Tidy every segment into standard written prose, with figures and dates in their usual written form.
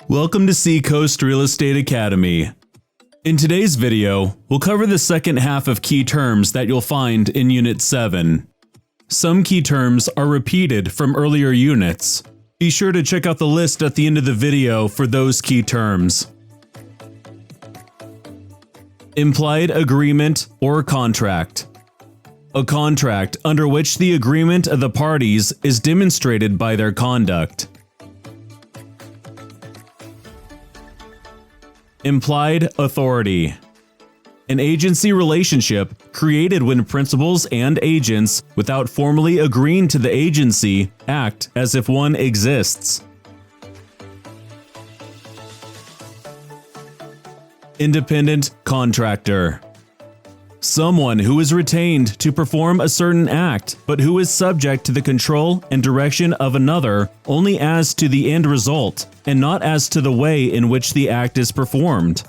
Welcome to Seacoast Real Estate Academy. In today's video, we'll cover the second half of key terms that you'll find in Unit 7. Some key terms are repeated from earlier units. Be sure to check out the list at the end of the video for those key terms. Implied agreement or contract. A contract under which the agreement of the parties is demonstrated by their conduct. Implied authority. An agency relationship created when principals and agents, without formally agreeing to the agency, act as if one exists. Independent contractor. Someone who is retained to perform a certain act, but who is subject to the control and direction of another only as to the end result, and not as to the way in which the act is performed.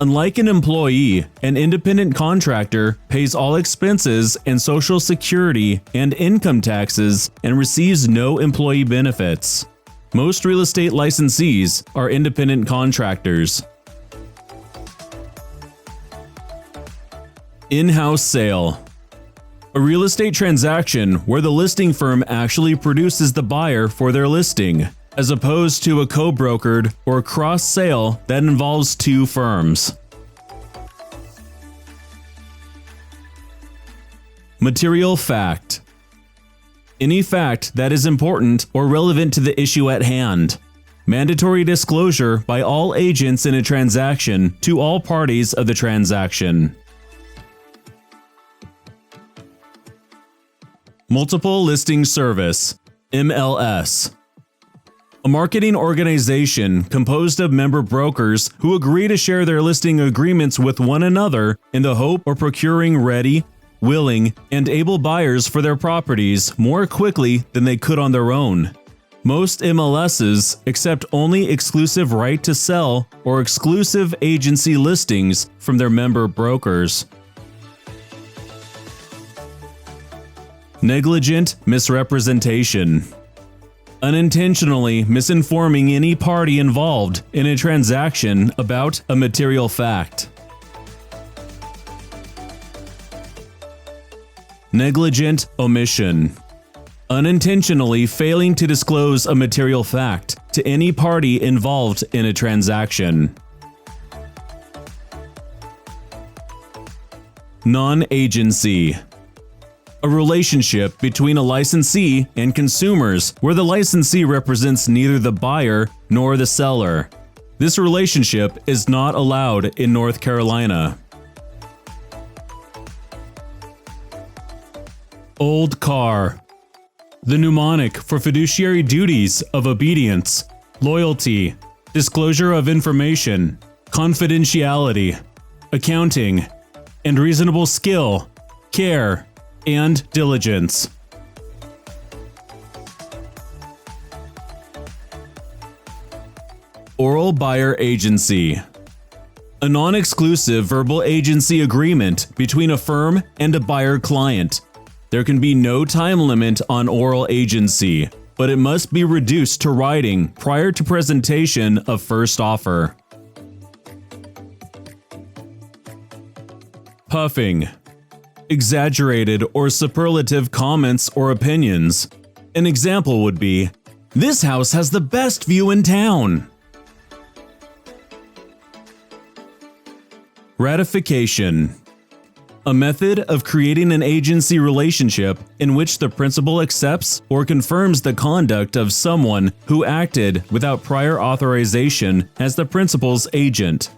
Unlike an employee, an independent contractor pays all expenses and Social Security and income taxes and receives no employee benefits. Most real estate licensees are independent contractors. In-house sale. A real estate transaction where the listing firm actually produces the buyer for their listing, as opposed to a co-brokered or cross-sale that involves two firms. Material fact. Any fact that is important or relevant to the issue at hand. Mandatory disclosure by all agents in a transaction to all parties of the transaction. Multiple Listing Service, MLS. A marketing organization composed of member brokers who agree to share their listing agreements with one another in the hope of procuring ready, willing, and able buyers for their properties more quickly than they could on their own. Most MLSs accept only exclusive right to sell or exclusive agency listings from their member brokers. Negligent misrepresentation. Unintentionally misinforming any party involved in a transaction about a material fact. Negligent omission. Unintentionally failing to disclose a material fact to any party involved in a transaction. Non-agency. A relationship between a licensee and consumers where the licensee represents neither the buyer nor the seller. This relationship is not allowed in North Carolina. Old car. The mnemonic for fiduciary duties of obedience, loyalty, disclosure of information, confidentiality, accounting, and reasonable skill, care, and diligence. Oral buyer agency. A non-exclusive verbal agency agreement between a firm and a buyer-client. There can be no time limit on oral agency, but it must be reduced to writing prior to presentation of first offer. Puffing. Exaggerated or superlative comments or opinions. An example would be, "This house has the best view in town." Ratification. A method of creating an agency relationship in which the principal accepts or confirms the conduct of someone who acted without prior authorization as the principal's agent.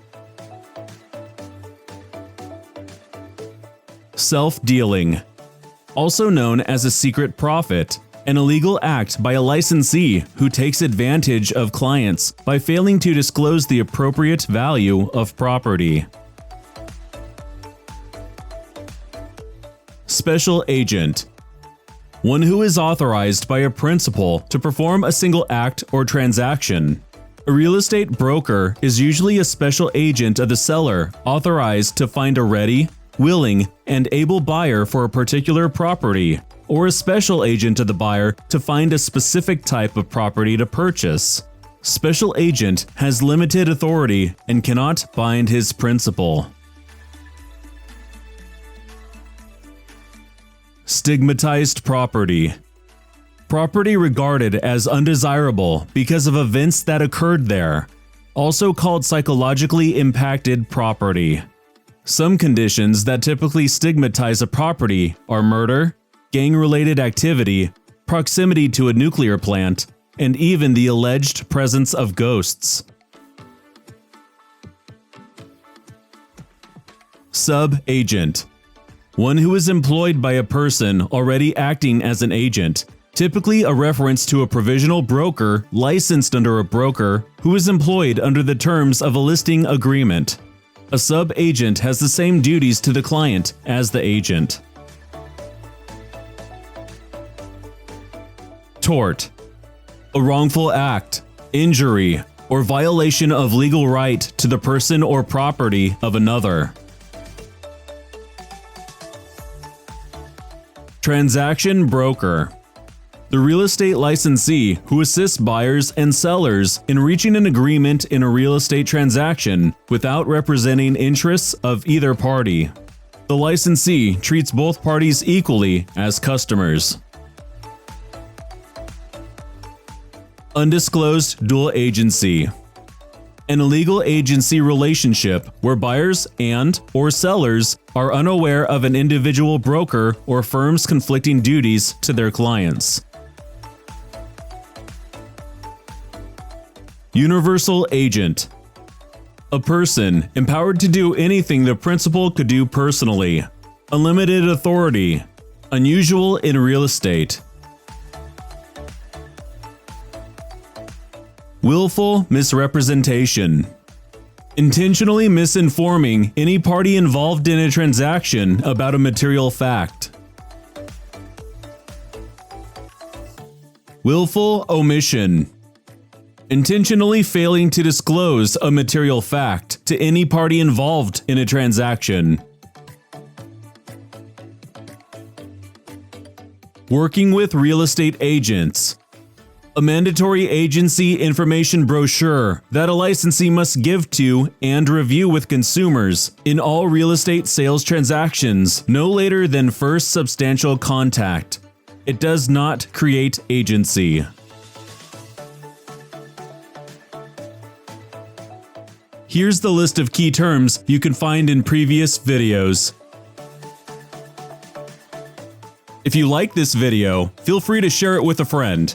Self-dealing. Also known as a secret profit, an illegal act by a licensee who takes advantage of clients by failing to disclose the appropriate value of property. Special agent. One who is authorized by a principal to perform a single act or transaction. A real estate broker is usually a special agent of the seller authorized to find a ready, willing, and able buyer for a particular property, or a special agent of the buyer to find a specific type of property to purchase. Special agent has limited authority and cannot bind his principal. Stigmatized property. Property regarded as undesirable because of events that occurred there, also called psychologically impacted property. Some conditions that typically stigmatize a property are murder, gang-related activity, proximity to a nuclear plant, and even the alleged presence of ghosts. Sub-agent. One who is employed by a person already acting as an agent, typically a reference to a provisional broker licensed under a broker who is employed under the terms of a listing agreement. A sub-agent has the same duties to the client as the agent. Tort. A wrongful act, injury, or violation of legal right to the person or property of another. Transaction broker. The real estate licensee who assists buyers and sellers in reaching an agreement in a real estate transaction without representing interests of either party. The licensee treats both parties equally as customers. Undisclosed dual agency. An illegal agency relationship where buyers and/or sellers are unaware of an individual broker or firm's conflicting duties to their clients. Universal agent. A person empowered to do anything the principal could do personally. Unlimited authority. Unusual in real estate. Willful misrepresentation. Intentionally misinforming any party involved in a transaction about a material fact. Willful omission. Intentionally failing to disclose a material fact to any party involved in a transaction. Working with real estate agents. A mandatory agency information brochure that a licensee must give to and review with consumers in all real estate sales transactions no later than first substantial contact. It does not create agency. Here's the list of key terms you can find in previous videos. If you like this video, feel free to share it with a friend.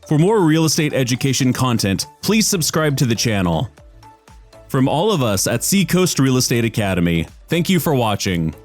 For more real estate education content, please subscribe to the channel. From all of us at Seacoast Real Estate Academy, thank you for watching.